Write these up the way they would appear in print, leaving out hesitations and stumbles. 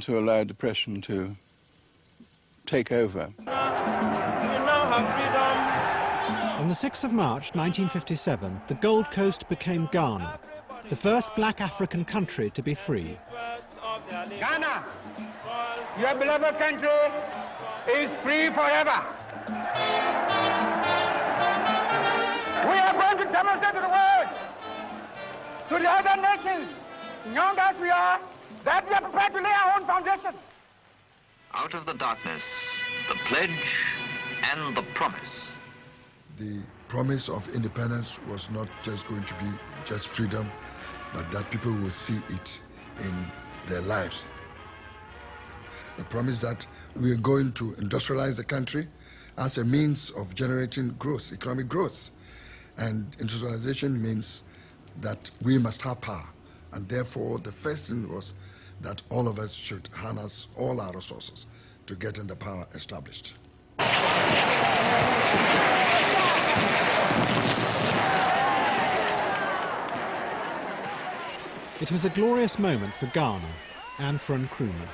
to allow depression to take over. On the 6th of March 1957, the Gold Coast became Ghana, the first black African country to be free. Ghana, your beloved country, is free forever. We are going to demonstrate to the world, to the other nations, young as we are, that we are prepared to lay our own foundation. Out of the darkness, the pledge and the promise. The promise of independence was not just going to be just freedom, but that people will see it in their lives. The promise that we are going to industrialize the country as a means of generating growth, economic growth. And industrialization means that we must have power. And therefore, the first thing was that all of us should harness all our resources to get the power established. It was a glorious moment for Ghana and for Nkrumah.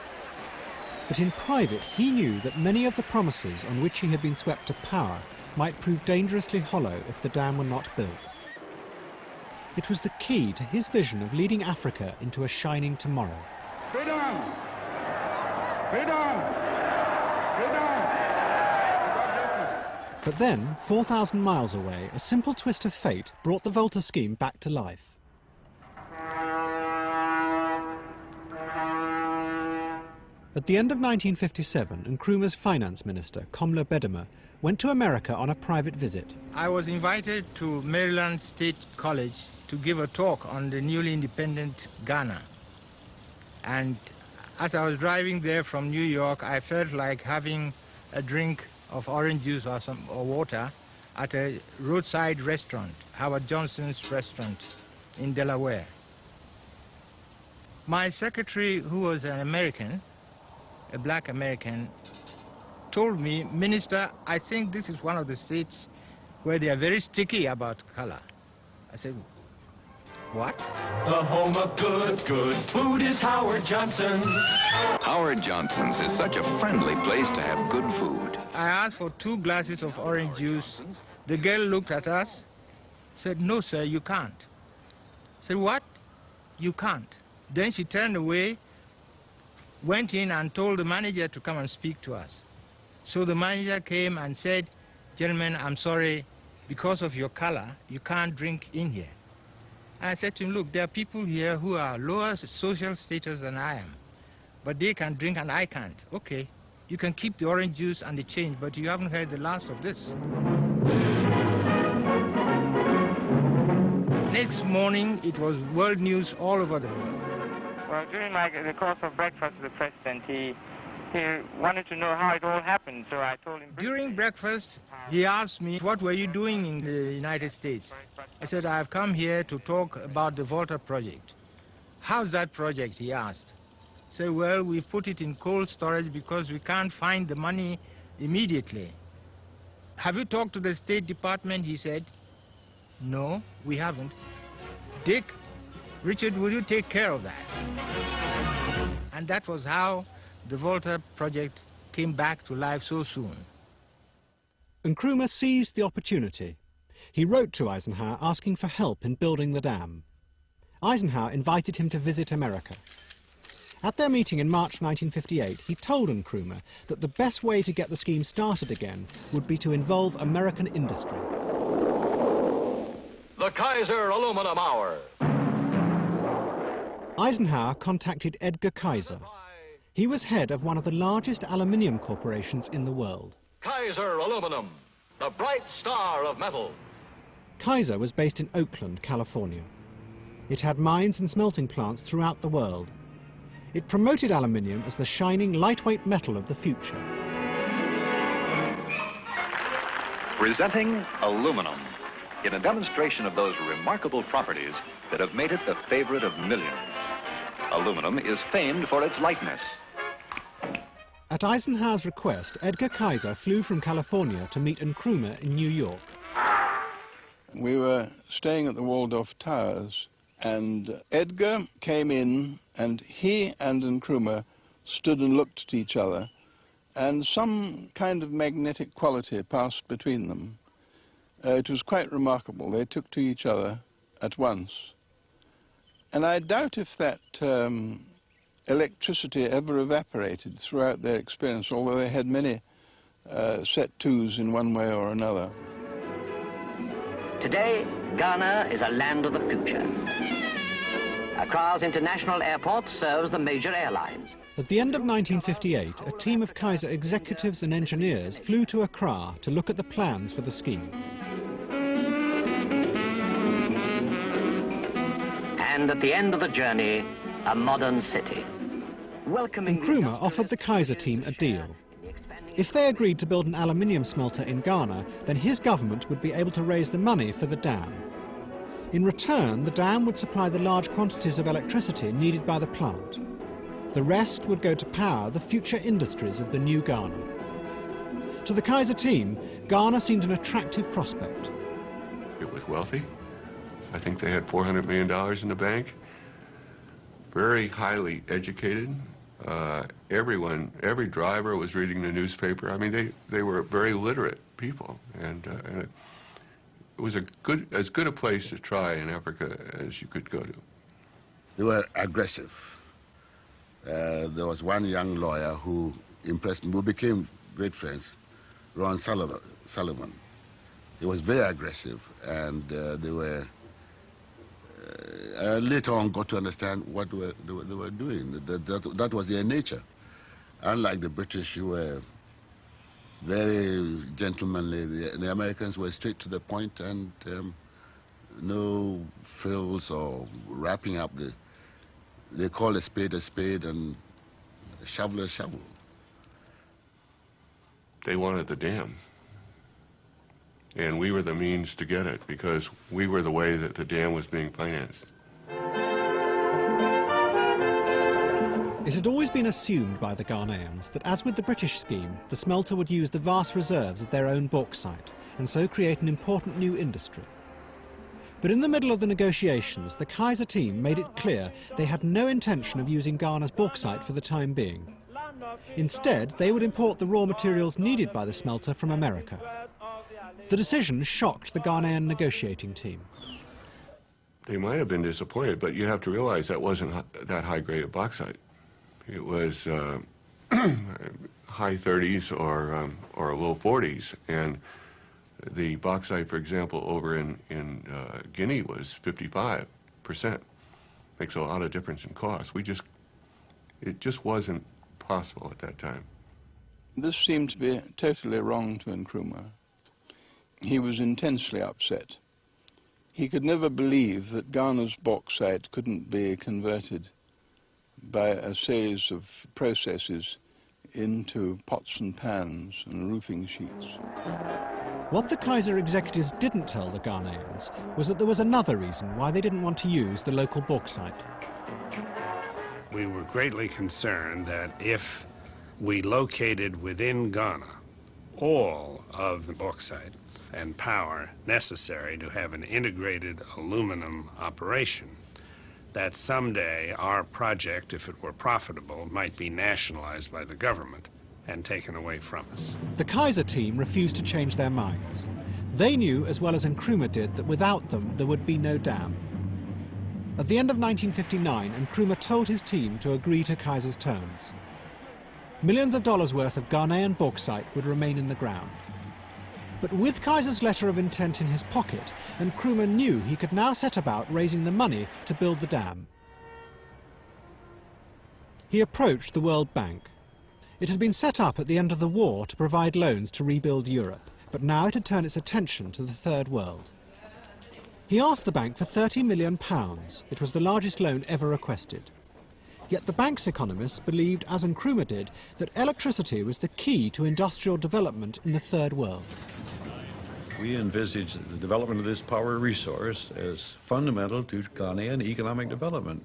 But in private, he knew that many of the promises on which he had been swept to power might prove dangerously hollow if the dam were not built. It was the key to his vision of leading Africa into a shining tomorrow. Freedom! Freedom! Freedom! But then, 4,000 miles away, a simple twist of fate brought the Volta scheme back to life. At the end of 1957, Nkrumah's finance minister, Kwame Nkrumah, went to America on a private visit. I was invited to Maryland State College to give a talk on the newly independent Ghana. And as I was driving there from New York, I felt like having a drink of orange juice or water at a roadside restaurant, Howard Johnson's restaurant in Delaware. My secretary, who was an American, a black American, told me, "Minister, I think this is one of the states where they are very sticky about color." I said, "What?" The home of good food is Howard Johnson's. Howard Johnson's is such a friendly place to have good food. I asked for 2 glasses of orange juice. The girl looked at us, said, "No, sir, you can't." I said, "What? You can't?" Then she turned away, went in and told the manager to come and speak to us. So the manager came and said, "Gentlemen, I'm sorry, because of your color, you can't drink in here." And I said to him, "Look, there are people here who are lower social status than I am, but they can drink and I can't. Okay, you can keep the orange juice and the change, but you haven't heard the last of this." Next morning, it was world news all over the world. Well, during the course of breakfast with the president, he wanted to know how it all happened, so I told him... During breakfast, he asked me, "What were you doing in the United States?" I said, "I've come here to talk about the Volta project." "How's that project?" he asked. I said, "Well, we've put it in cold storage because we can't find the money immediately." "Have you talked to the State Department?" he said. "No, we haven't." "Dick, Richard, will you take care of that?" And that was how the Volta project came back to life so soon. Nkrumah seized the opportunity. He wrote to Eisenhower asking for help in building the dam. Eisenhower invited him to visit America. At their meeting in March 1958, he told Nkrumah that the best way to get the scheme started again would be to involve American industry. The Kaiser Aluminum Hour. Eisenhower contacted Edgar Kaiser. He was head of one of the largest aluminium corporations in the world. Kaiser Aluminum, the bright star of metal. Kaiser was based in Oakland, California. It had mines and smelting plants throughout the world. It promoted aluminium as the shining, lightweight metal of the future. Presenting aluminum, in a demonstration of those remarkable properties that have made it the favorite of millions. Aluminum is famed for its lightness. At Eisenhower's request, Edgar Kaiser flew from California to meet Nkrumah in New York. We were staying at the Waldorf Towers, and Edgar came in, and he and Nkrumah stood and looked at each other, and some kind of magnetic quality passed between them. It was quite remarkable. They took to each other at once. And I doubt if that electricity ever evaporated throughout their experience, although they had many set twos in one way or another. Today, Ghana is a land of the future. Accra's international airport serves the major airlines. At the end of 1958, a team of Kaiser executives and engineers flew to Accra to look at the plans for the scheme. And at the end of the journey, a modern city. Nkrumah offered the Kaiser team a deal. If they agreed to build an aluminium smelter in Ghana, then his government would be able to raise the money for the dam. In return, the dam would supply the large quantities of electricity needed by the plant. The rest would go to power the future industries of the new Ghana. To the Kaiser team, Ghana seemed an attractive prospect. It was wealthy. I think they had $400 million in the bank. Very highly educated. Every driver was reading the newspaper. I mean, they were very literate people, and it was as good a place to try in Africa as you could go to. They were aggressive. There was one young lawyer who impressed me, who became great friends, Ron Sullivan. He was very aggressive, and they were later on got to understand what they were doing. That was their nature. Unlike the British, who were very gentlemanly, the Americans were straight to the point and no frills or wrapping up. They call a spade and a shovel. They wanted the dam. And we were the means to get it because we were the way that the dam was being financed. It had always been assumed by the Ghanaians that, as with the British scheme, the smelter would use the vast reserves of their own bauxite and so create an important new industry. But in the middle of the negotiations, the Kaiser team made it clear they had no intention of using Ghana's bauxite for the time being. Instead, they would import the raw materials needed by the smelter from America. The decision shocked the Ghanaian negotiating team. They might have been disappointed, but you have to realize that wasn't that high grade of bauxite. It was high 30s or low 40s, and the bauxite, for example, over in Guinea was 55%. Makes a lot of difference in cost. It just wasn't possible at that time. This seemed to be totally wrong to Nkrumah. He was intensely upset. He could never believe that Ghana's bauxite couldn't be converted by a series of processes into pots and pans and roofing sheets. What the Kaiser executives didn't tell the Ghanaians was that there was another reason why they didn't want to use the local bauxite. We were greatly concerned that if we located within Ghana all of the bauxite and power necessary to have an integrated aluminum operation, that someday our project, if it were profitable, might be nationalized by the government and taken away from us. The Kaiser team refused to change their minds. They knew as well as Nkrumah did that without them there would be no dam. At the end of 1959, Nkrumah told his team to agree to Kaiser's terms. Millions of dollars worth of Ghanaian bauxite would remain in the ground. But with Kaiser's letter of intent in his pocket, Nkrumah knew he could now set about raising the money to build the dam. He approached the World Bank. It had been set up at the end of the war to provide loans to rebuild Europe, but now it had turned its attention to the Third World. He asked the bank for £30 million. It was the largest loan ever requested. Yet the bank's economists believed, as Nkrumah did, that electricity was the key to industrial development in the Third World. We envisage the development of this power resource as fundamental to Ghanaian economic development.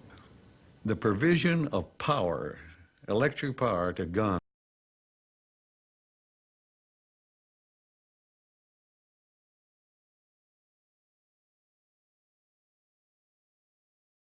The provision of power, electric power to Ghana,